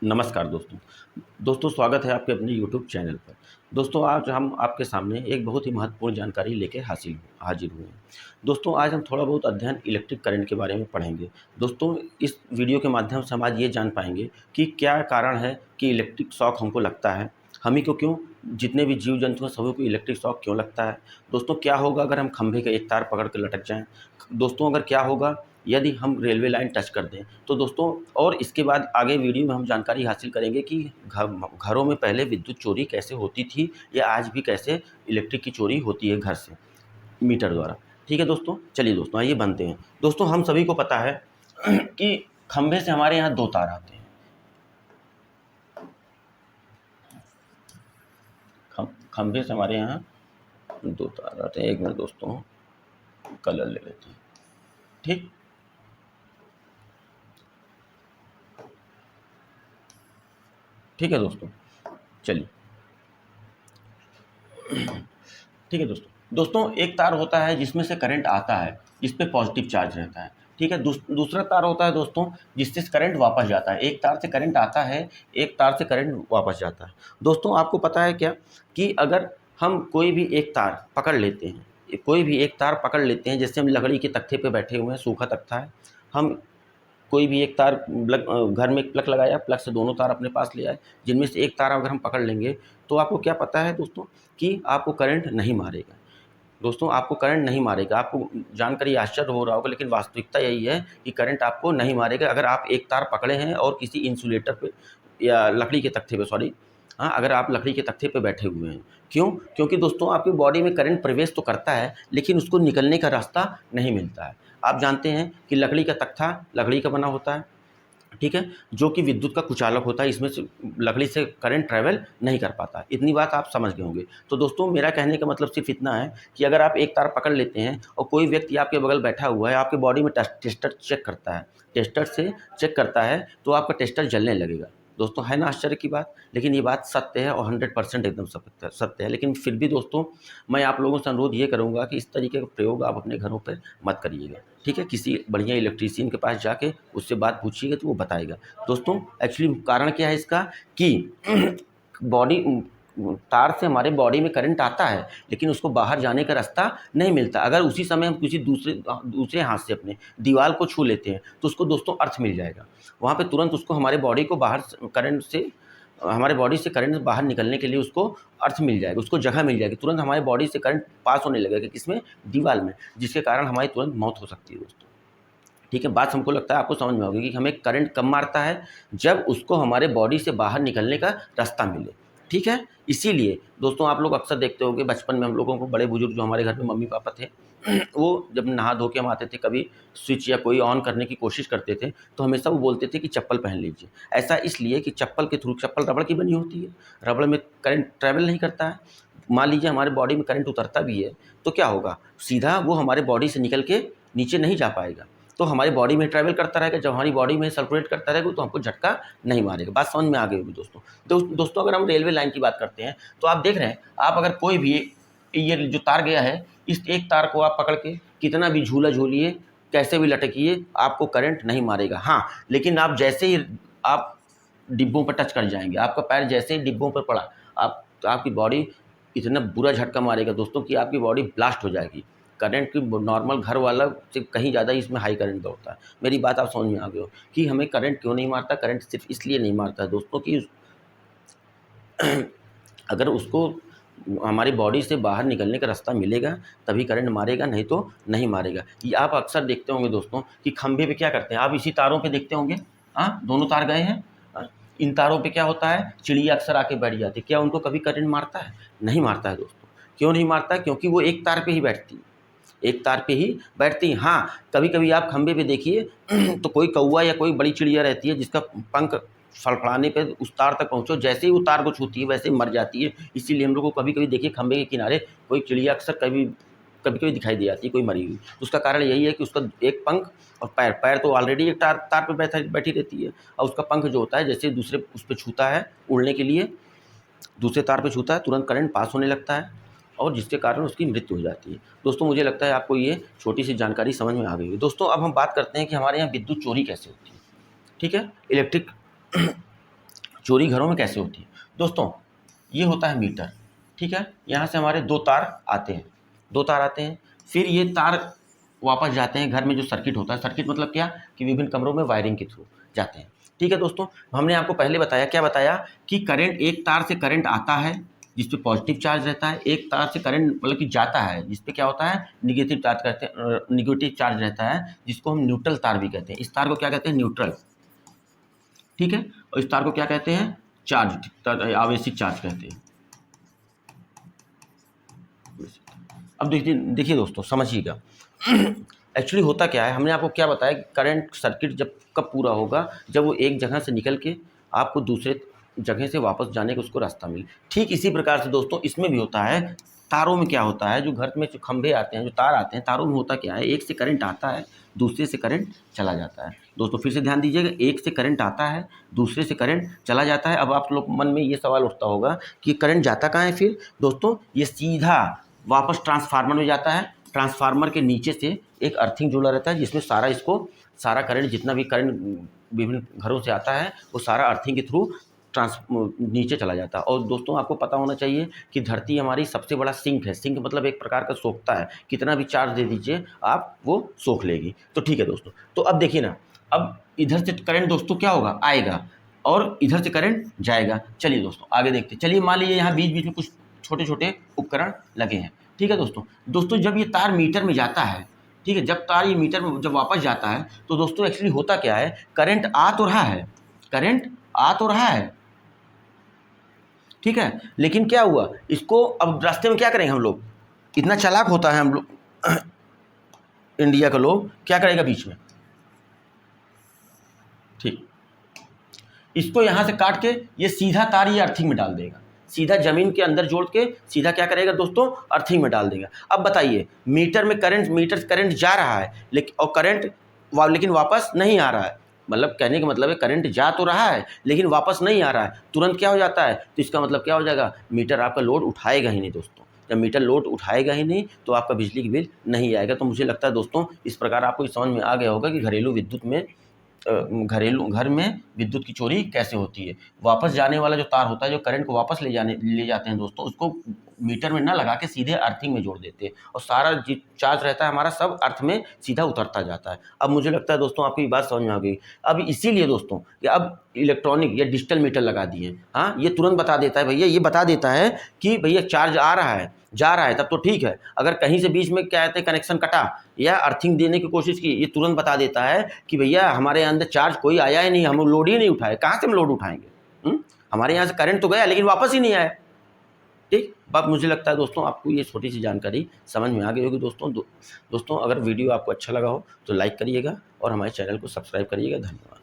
नमस्कार दोस्तों। दोस्तों स्वागत है आपके अपने यूट्यूब चैनल पर। दोस्तों आज हम आपके सामने एक बहुत ही महत्वपूर्ण जानकारी लेके हाजिर हुए हैं। दोस्तों आज हम थोड़ा बहुत अध्ययन इलेक्ट्रिक करंट के बारे में पढ़ेंगे। दोस्तों इस वीडियो के माध्यम से हम आज ये जान पाएंगे कि क्या कारण है कि इलेक्ट्रिक शॉक हमको लगता है, हम ही को क्यों, जितने भी जीव जंतु हैं सभी को इलेक्ट्रिक शॉक क्यों लगता है। दोस्तों क्या होगा अगर हम खंभे का एक तार पकड़ के लटक जाएँ। दोस्तों अगर क्या होगा यदि हम रेलवे लाइन टच कर दें। तो दोस्तों और इसके बाद आगे वीडियो में हम जानकारी हासिल करेंगे कि घरों में पहले विद्युत चोरी कैसे होती थी या आज भी कैसे इलेक्ट्रिक की चोरी होती है घर से मीटर द्वारा। ठीक है दोस्तों, चलिए दोस्तों आइए बनते हैं। दोस्तों हम सभी को पता है कि खंभे से हमारे यहाँ दो तार आते हैं। खंभे से हमारे यहाँ दो तार आते हैं। एक मिनट दोस्तों, कलर ले लेते हैं। ठीक, ठीक है दोस्तों, चलिए। ठीक है दोस्तों एक तार होता है जिसमें से करंट आता है, जिस पे पॉजिटिव चार्ज रहता है। ठीक है, दूसरा तार होता है दोस्तों जिससे करंट वापस जाता है। एक तार से करंट आता है, एक तार से करंट वापस जाता है। दोस्तों आपको पता है क्या कि अगर हम कोई भी एक तार पकड़ लेते हैं, जैसे हम लकड़ी के तख्ते पे बैठे हुए हैं, सूखा तख्ता है, हम कोई भी एक तार घर में एक प्लग लगाया, प्लग से दोनों तार अपने पास ले आए, जिनमें से एक तार अगर हम पकड़ लेंगे तो आपको क्या पता है दोस्तों कि आपको करंट नहीं मारेगा। दोस्तों आपको करंट नहीं मारेगा। आपको जानकर ये आश्चर्य हो रहा होगा, लेकिन वास्तविकता यही है कि करंट आपको नहीं मारेगा अगर आप एक तार पकड़े हैं और किसी इंसुलेटर पे या लकड़ी के तख्ते पे, सॉरी हाँ, अगर आप लकड़ी के तख्ते पे बैठे हुए हैं। क्यों? क्योंकि दोस्तों आपकी बॉडी में करंट प्रवेश तो करता है लेकिन उसको निकलने का रास्ता नहीं मिलता है। आप जानते हैं कि लकड़ी का तख्ता लकड़ी का बना होता है, ठीक है, जो कि विद्युत का कुचालक होता है। इसमें से लकड़ी से करंट ट्रैवल नहीं कर पाता। इतनी बात आप समझ गए होंगे। तो दोस्तों मेरा कहने का मतलब सिर्फ इतना है कि अगर आप एक तार पकड़ लेते हैं और कोई व्यक्ति आपके बगल बैठा हुआ है, आपके बॉडी में टेस्टर चेक करता है, तो आपका टेस्टर जलने लगेगा। दोस्तों है ना आश्चर्य की बात, लेकिन ये बात सत्य है और 100% एकदम सत्य है। लेकिन फिर भी दोस्तों मैं आप लोगों से अनुरोध ये करूँगा कि इस तरीके का प्रयोग आप अपने घरों पर मत करिएगा। ठीक है, किसी बढ़िया इलेक्ट्रीशियन के पास जाके उससे बात पूछिएगा तो वो बताएगा। दोस्तों एक्चुअली कारण क्या है इसका कि बॉडी तार से हमारे बॉडी में करंट आता है लेकिन उसको बाहर जाने का रास्ता नहीं मिलता। अगर उसी समय हम किसी दूसरे हाथ से अपने दीवार को छू लेते हैं तो उसको दोस्तों अर्थ मिल जाएगा। वहाँ पे तुरंत उसको हमारे बॉडी को हमारे बॉडी से करंट बाहर निकलने के लिए उसको अर्थ मिल जाएगा, उसको जगह मिल जाएगी। तुरंत हमारे बॉडी से करंट पास होने लगेगा किसमें, दीवार में, जिसके कारण हमारी तुरंत मौत हो सकती है दोस्तों। ठीक है, बात हमको लगता है आपको समझ में होगी कि हमें करंट कब मारता है, जब उसको हमारे बॉडी से बाहर निकलने का रास्ता मिले। ठीक है, इसीलिए दोस्तों आप लोग अक्सर देखते होंगे बचपन में हम लोगों को बड़े बुजुर्ग जो हमारे घर में मम्मी पापा थे वो जब नहा धो के हम आते थे, कभी स्विच या कोई ऑन करने की कोशिश करते थे तो हमेशा वो बोलते थे कि चप्पल पहन लीजिए। ऐसा इसलिए कि चप्पल के थ्रू, चप्पल रबड़ की बनी होती है, रबड़ में करंट ट्रैवल नहीं करता है। मान लीजिए हमारे बॉडी में करंट उतरता भी है तो क्या होगा, सीधा वो हमारे बॉडी से निकल के नीचे नहीं जा पाएगा, तो हमारी बॉडी में ट्रैवल करता रहेगा। जब हमारी बॉडी में सर्कुलेट करता रहेगा तो हमको झटका नहीं मारेगा। बात समझ में आ गई होगी दोस्तों अगर हम रेलवे लाइन की बात करते हैं तो आप देख रहे हैं, आप अगर कोई भी ये जो तार गया है, इस एक तार को आप पकड़ के कितना भी झूला झूलिए, कैसे भी लटकिए, आपको करंट नहीं मारेगा। हाँ, लेकिन आप जैसे ही आप डिब्बों पर टच कर जाएंगे, आपका पैर जैसे ही डिब्बों पर पड़ा, आपकी बॉडी इतना बुरा झटका मारेगा दोस्तों कि आपकी बॉडी ब्लास्ट हो जाएगी। करंट की नॉर्मल घर वाला से कहीं ज़्यादा इसमें हाई करंट दौड़ता है। मेरी बात आप समझ में आ गए हो कि हमें करंट क्यों नहीं मारता। करंट सिर्फ इसलिए नहीं मारता है दोस्तों कि अगर उसको हमारी बॉडी से बाहर निकलने का रास्ता मिलेगा तभी करंट मारेगा, नहीं तो नहीं मारेगा। ये आप अक्सर देखते होंगे दोस्तों कि खंभे पे क्या करते हैं, आप इसी तारों पे देखते होंगे, हाँ दोनों तार गए हैं, इन तारों पे क्या होता है, चिड़िया अक्सर आके बैठ जाती है। क्या उनको कभी करंट मारता है? नहीं मारता है दोस्तों। क्यों नहीं मारता है? क्योंकि वो एक तार पे ही बैठती है, एक तार पे ही बैठती हैं। हाँ, कभी कभी आप खंभे पे देखिए तो कोई कौवा या कोई बड़ी चिड़िया रहती है जिसका पंख फड़फड़ाने पे उस तार तक पहुँचो, जैसे ही वो तार को छूती है वैसे ही मर जाती है। इसीलिए हम लोग को कभी कभी देखिए खंभे के किनारे कोई चिड़िया अक्सर कभी कभी दिखाई दे जाती है, कोई मरी हुई। उसका कारण यही है कि उसका एक पंख और पैर तो ऑलरेडी एक तार पर बैठी रहती है, और उसका पंख जो होता है जैसे दूसरे उस पर छूता है उड़ने के लिए, दूसरे तार पे छूता है, तुरंत करंट पास होने लगता है और जिसके कारण उसकी मृत्यु हो जाती है। दोस्तों मुझे लगता है आपको ये छोटी सी जानकारी समझ में आ गई है। दोस्तों अब हम बात करते हैं कि हमारे यहाँ विद्युत चोरी कैसे होती है। ठीक है, इलेक्ट्रिक चोरी घरों में कैसे होती है दोस्तों, ये होता है मीटर, ठीक है। यहाँ से हमारे दो तार आते हैं, फिर ये तार वापस जाते हैं घर में जो सर्किट होता है। सर्किट मतलब क्या कि विभिन्न कमरों में वायरिंग के थ्रू जाते हैं, ठीक है दोस्तों। हमने आपको पहले बताया, क्या बताया कि करंट, एक तार से करंट आता है जिस पे पॉजिटिव चार्ज रहता है, एक तार से करंट मतलब कि जाता है जिस पे क्या होता है निगेटिव चार्ज कहते हैं, निगेटिव चार्ज रहता है, जिसको हम न्यूट्रल तार भी कहते हैं। इस तार को क्या कहते हैं, न्यूट्रल, ठीक है। और इस तार को क्या कहते हैं, चार्ज, आवेशित चार्ज कहते हैं। अब देखिए दोस्तों, समझिएगा एक्चुअली होता क्या है, हमने आपको क्या बताया कि करंट सर्किट जब कब पूरा होगा, जब वो एक जगह से निकल के आपको दूसरे जगह से वापस जाने का उसको रास्ता मिले। ठीक इसी प्रकार से दोस्तों इसमें भी होता है। तारों में क्या होता है, जो घर में जो खंभे आते हैं, जो तार आते हैं, तारों में होता क्या है, एक से करंट आता है, दूसरे से करंट चला जाता है। दोस्तों फिर से ध्यान दीजिएगा, एक से करंट आता है, दूसरे से करंट चला जाता है। अब आप लोग मन में ये सवाल उठता होगा कि करंट जाता कहाँ है फिर दोस्तों, ये सीधा वापस ट्रांसफार्मर में जाता है। ट्रांसफार्मर के नीचे से एक अर्थिंग जुड़ा रहता है, जिसमें सारा करंट, जितना भी करंट विभिन्न घरों से आता है, वो सारा अर्थिंग के थ्रू नीचे चला जाता है। और दोस्तों आपको पता होना चाहिए कि धरती हमारी सबसे बड़ा सिंक है। सिंक मतलब एक प्रकार का सोखता है, कितना भी चार्ज दे दीजिए आप, वो सोख लेगी। तो ठीक है दोस्तों, तो अब देखिए ना, अब इधर से करंट दोस्तों क्या होगा, आएगा, और इधर से करंट जाएगा। चलिए दोस्तों आगे देखते हैं। चलिए मान लीजिए यहाँ बीच बीच में कुछ छोटे छोटे उपकरण लगे हैं, ठीक है दोस्तों जब ये तार मीटर में जाता है, ठीक है, जब तार ये मीटर में जब वापस जाता है, तो दोस्तों एक्चुअली होता क्या है, करंट आ तो रहा है, ठीक है, लेकिन क्या हुआ, इसको अब रास्ते में क्या करेंगे हम लोग, इतना चालाक होता है हम लोग इंडिया के लोग, क्या करेगा बीच में, ठीक, इसको यहाँ से काट के ये सीधा तार ये अर्थिंग में डाल देगा, सीधा जमीन के अंदर जोड़ के सीधा क्या करेगा दोस्तों, अर्थिंग में डाल देगा। अब बताइए, मीटर करंट जा रहा है, लेकिन वापस नहीं आ रहा है। मतलब कहने का मतलब है करंट जा तो रहा है लेकिन वापस नहीं आ रहा है, तुरंत क्या हो जाता है, तो इसका मतलब क्या हो जाएगा, मीटर आपका लोड उठाएगा ही नहीं दोस्तों। जब मीटर लोड उठाएगा ही नहीं तो आपका बिजली की बिल नहीं आएगा। तो मुझे लगता है दोस्तों इस प्रकार आपको समझ में आ गया होगा कि घरेलू घर में विद्युत की चोरी कैसे होती है। वापस जाने वाला जो तार होता है, जो करंट को वापस ले जाते हैं दोस्तों, उसको मीटर में ना लगा के सीधे अर्थिंग में जोड़ देते हैं, और सारा चार्ज रहता है हमारा सब अर्थ में सीधा उतरता जाता है। अब मुझे लगता है दोस्तों आपको ये बात समझ में आ गई। अब इसीलिए दोस्तों कि अब इलेक्ट्रॉनिक या डिजिटल मीटर लगा दिए, हाँ, ये तुरंत बता देता है भैया, ये बता देता है कि भैया चार्ज आ रहा है, जा रहा है, तब तो ठीक है। अगर कहीं से बीच में क्या कहते हैं कनेक्शन कटा या अर्थिंग देने की कोशिश की, ये तुरंत बता देता है कि भैया हमारे अंदर चार्ज कोई आया ही नहीं, हम लोड ही नहीं उठाए, कहाँ से हम लोड उठाएंगे, हमारे यहाँ से करंट तो गया लेकिन वापस ही नहीं आया। ठीक, अब मुझे लगता है दोस्तों आपको ये छोटी सी जानकारी समझ में आ गई होगी। दोस्तों अगर वीडियो आपको अच्छा लगा हो तो लाइक करिएगा और हमारे चैनल को सब्सक्राइब करिएगा। धन्यवाद।